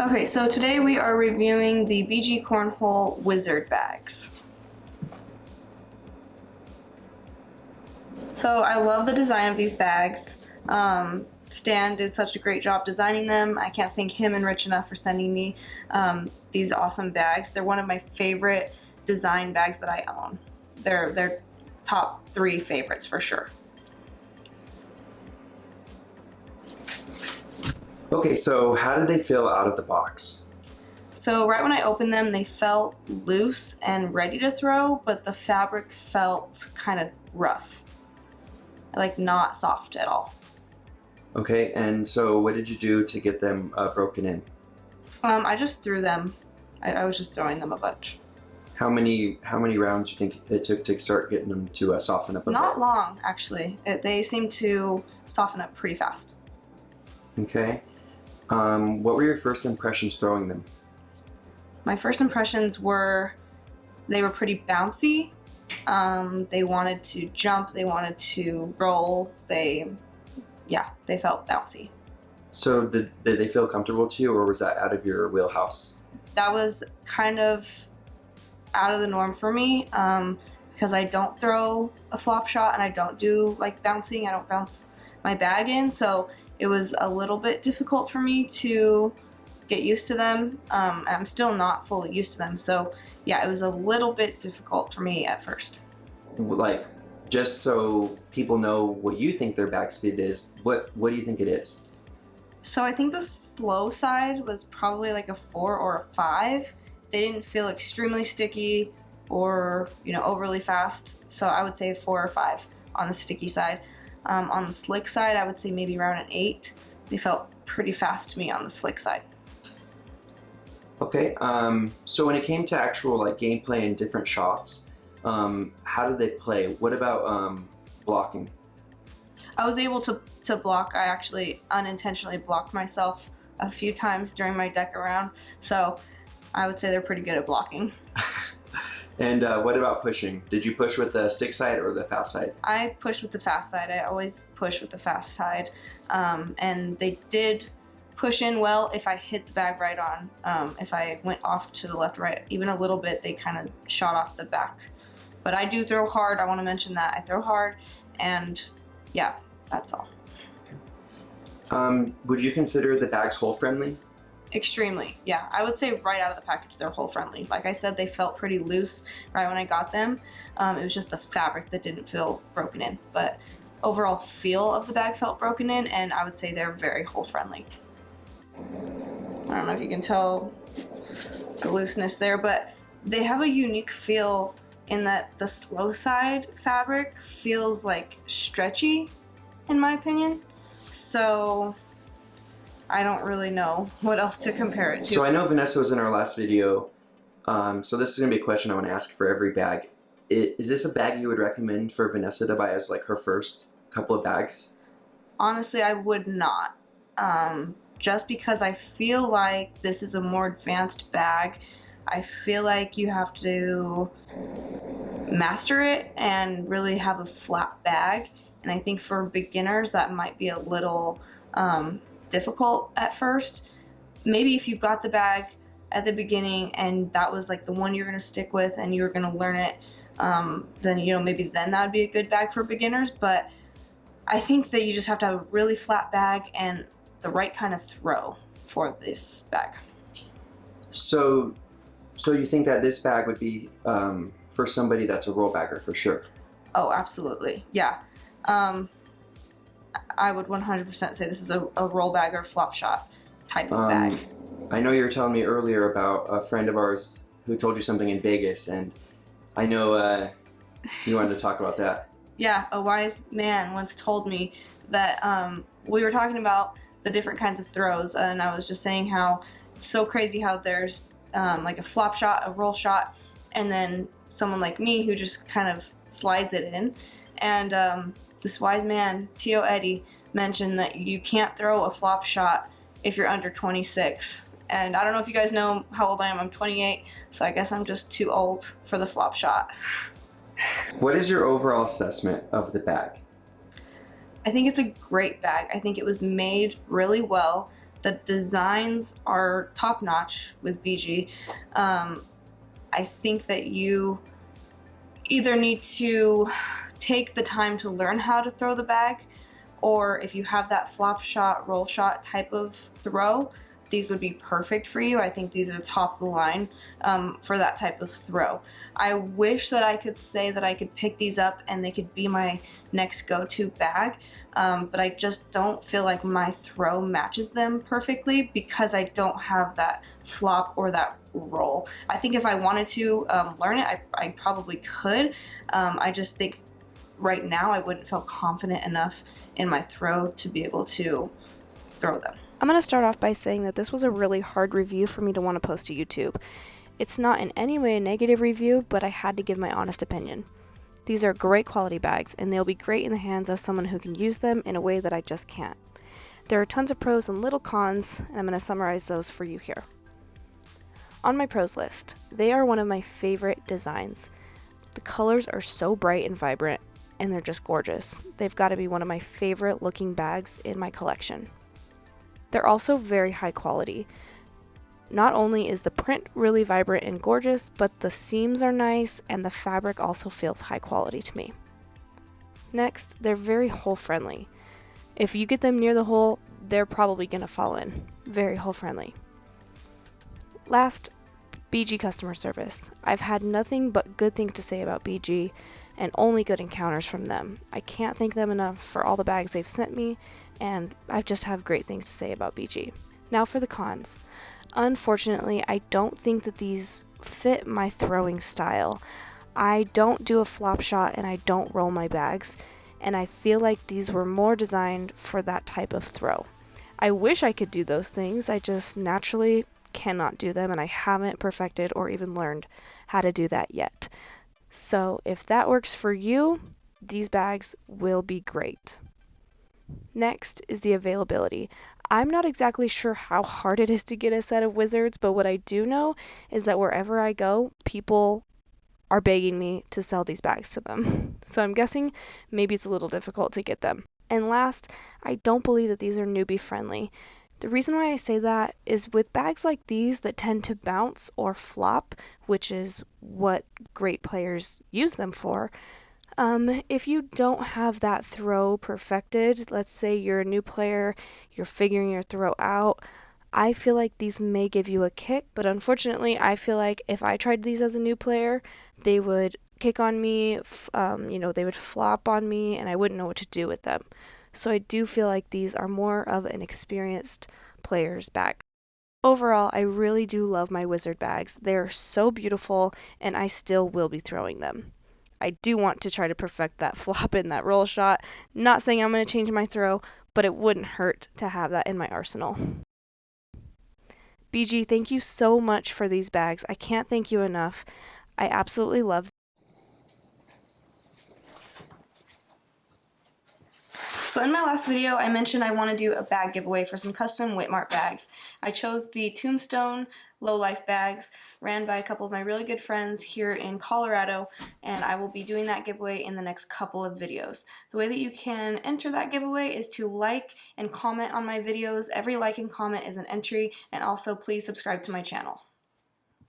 Okay, so today we are reviewing the BG Cornhole Wizard Bags. So I love the design of these bags. Stan did such a great job designing them. I can't thank him and Rich enough for sending me these awesome bags. They're one of my favorite design bags that I own. They're top 3 favorites for sure. Okay, so how did they feel out of the box? So right when I opened them, they felt loose and ready to throw, but the fabric felt kind of rough. Like not soft at all. Okay, and so what did you do to get them broken in? I just threw them. I was just throwing them a bunch. How many rounds do you think it took to start getting them to soften up a bit? Not long, actually. They seem to soften up pretty fast. Okay. What were your first impressions throwing them? My first impressions were they were pretty bouncy. They wanted to jump, they wanted to roll, they felt bouncy. So did they feel comfortable to you, or was that out of your wheelhouse? That was kind of out of the norm for me because I don't throw a flop shot and I don't do like bouncing. I don't bounce my bag in, so it was a little bit difficult for me to get used to them. I'm still not fully used to them, so yeah, it was a little bit difficult for me at first. Like, just so people know what you think their bag speed is, what do you think it is? So I think the slow side was probably like a 4 or a 5. They didn't feel extremely sticky or, overly fast. So I would say a 4 or 5 on the sticky side. On the slick side, I would say maybe around an 8. They felt pretty fast to me on the slick side. Okay, so when it came to actual like gameplay and different shots, how did they play? What about blocking? I was able to block. I actually unintentionally blocked myself a few times during my Dekaround, so I would say they're pretty good at blocking. And what about pushing? Did you push with the stick side or the fast side? I pushed with the fast side. I always push with the fast side, and they did push in well if I hit the bag right on. If I went off to the left or right, even a little bit, they kind of shot off the back. But I do throw hard. I want to mention that. I throw hard, and yeah, that's all. Would you consider the bags hole friendly? Extremely, yeah. I would say right out of the package, they're hole friendly. Like I said, they felt pretty loose right when I got them. It was just the fabric that didn't feel broken in. But overall feel of the bag felt broken in, and I would say they're very hole friendly. I don't know if you can tell the looseness there, but they have a unique feel in that the slow side fabric feels like stretchy, in my opinion. So I don't really know what else to compare it to. So I know Vanessa was in our last video, so this is going to be a question I want to ask for every bag. Is this a bag you would recommend for Vanessa to buy as like her first couple of bags? Honestly, I would not. Just because I feel like this is a more advanced bag. I feel like you have to master it and really have a flat bag. And I think for beginners that might be a little difficult at first. Maybe if you got the bag at the beginning and that was like the one you're going to stick with and you're going to learn it, then maybe then that would be a good bag for beginners. But I think that you just have to have a really flat bag and the right kind of throw for this bag. So you think that this bag would be for somebody that's a roll bagger for sure? Oh, absolutely. Yeah. I would 100% say this is a roll bag or flop shot type of bag. I know you were telling me earlier about a friend of ours who told you something in Vegas, and I know you wanted to talk about that. Yeah, a wise man once told me that we were talking about the different kinds of throws, and I was just saying how it's so crazy how there's like a flop shot, a roll shot, and then someone like me who just kind of slides it in. And this wise man, T.O. Eddie, mentioned that you can't throw a flop shot if you're under 26. And I don't know if you guys know how old I am. I'm 28, so I guess I'm just too old for the flop shot. What is your overall assessment of the bag? I think it's a great bag. I think it was made really well. The designs are top notch with BG. I think that you either need to take the time to learn how to throw the bag, or if you have that flop shot, roll shot type of throw, these would be perfect for you. I think these are top of the line for that type of throw. I wish that I could say that I could pick these up and they could be my next go-to bag, but I just don't feel like my throw matches them perfectly because I don't have that flop or that roll. I think if I wanted to learn it, I probably could. I just think right now I wouldn't feel confident enough in my throw to be able to throw them. I'm going to start off by saying that this was a really hard review for me to want to post to YouTube. It's not in any way a negative review, but I had to give my honest opinion. These are great quality bags, and they'll be great in the hands of someone who can use them in a way that I just can't. There are tons of pros and little cons, and I'm going to summarize those for you here. On my pros list, they are one of my favorite designs. The colors are so bright and vibrant, and they're just gorgeous. They've got to be one of my favorite looking bags in my collection. They're also very high quality. Not only is the print really vibrant and gorgeous, but the seams are nice and the fabric also feels high quality to me. Next, they're very hole friendly. If you get them near the hole, they're probably going to fall in. Very hole friendly. Last, BG customer service. I've had nothing but good things to say about BG and only good encounters from them. I can't thank them enough for all the bags they've sent me, and I just have great things to say about BG. Now for the cons. Unfortunately, I don't think that these fit my throwing style. I don't do a flop shot and I don't roll my bags, and I feel like these were more designed for that type of throw. I wish I could do those things, I just naturally cannot do them, and I haven't perfected or even learned how to do that yet. So if that works for you, these bags will be great. Next is the availability. I'm not exactly sure how hard it is to get a set of Wizards, but what I do know is that wherever I go, people are begging me to sell these bags to them. So I'm guessing maybe it's a little difficult to get them. And last, I don't believe that these are newbie friendly. The reason why I say that is with bags like these that tend to bounce or flop, which is what great players use them for, if you don't have that throw perfected, let's say you're a new player, you're figuring your throw out, I feel like these may give you a kick, but unfortunately I feel like if I tried these as a new player, they would kick on me, they would flop on me, and I wouldn't know what to do with them. So I do feel like these are more of an experienced player's bag. Overall, I really do love my Wizard bags. They're so beautiful, and I still will be throwing them. I do want to try to perfect that flop and that roll shot. Not saying I'm going to change my throw, but it wouldn't hurt to have that in my arsenal. BG, thank you so much for these bags. I can't thank you enough. I absolutely love them. So in my last video, I mentioned I want to do a bag giveaway for some custom WhittMart bags. I chose the Tombstone Low Life bags, ran by a couple of my really good friends here in Colorado, and I will be doing that giveaway in the next couple of videos. The way that you can enter that giveaway is to like and comment on my videos. Every like and comment is an entry, and also please subscribe to my channel.